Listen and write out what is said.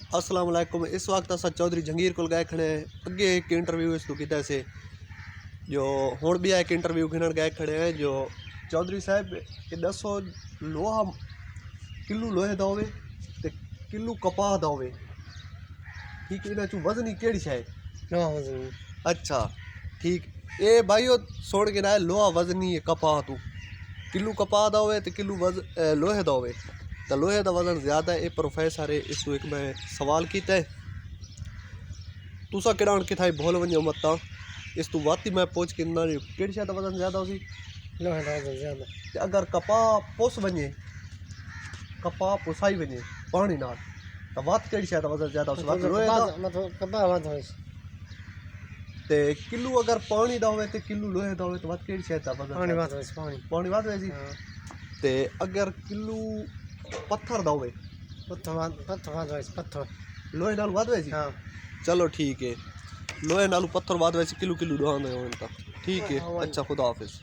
अस्सलाम वालेकुम। इस वक्त अस चौधरी जहांगीर को गए खड़े हैं। अगे एक इंटरव्यू इस किया से जो हुण भी एक इंटरव्यू गिनण गए खड़े हैं। जो चौधरी साहब ये दसो लोहा किलो लोहे का होवे ते किलो कपाह का होवे, ठीक है, इन्हां चों वजनी केड़ी शै? लोहा वजनी। अच्छा ठीक। ये भाईओ सुन के ना लोहा वजनी है कपाह तू, किलो कपाह का होवे ते किलो लोहे का होवे तो लोहे का वजन ज़्यादा है। ये प्रोफेसर है, इसको एक मैं सवाल किया है, तुसा किराण किथा भूल वजो मत इस तू वाती मैं पूछ के ना कि शे वजन ज़्यादा होगी? लोहे का वजन ज़्यादा। अगर कपाह पुस वजे, कपाह पुसाई वजे पानी नाल तो वात केड़ी शे वजन ज़्यादा हो? वत लोहे दा मतलब कपाह वध होइस ते किलो अगर पानी दा होवे ते किलो लोहे दा होवे तो वत केड़ी शे वजन? पानी वध होइस पानी वध होइस। ते अगर किलो पत्थर दा होवे पत्थर वध होइस पत्थर लोहे नाल वध होइस। हां चलो ठीक है, लोहे नालू पत्थर वध होइस किलो किलो दोहां दे होवन ता ठीक है। अच्छा खुदा हाफिज़।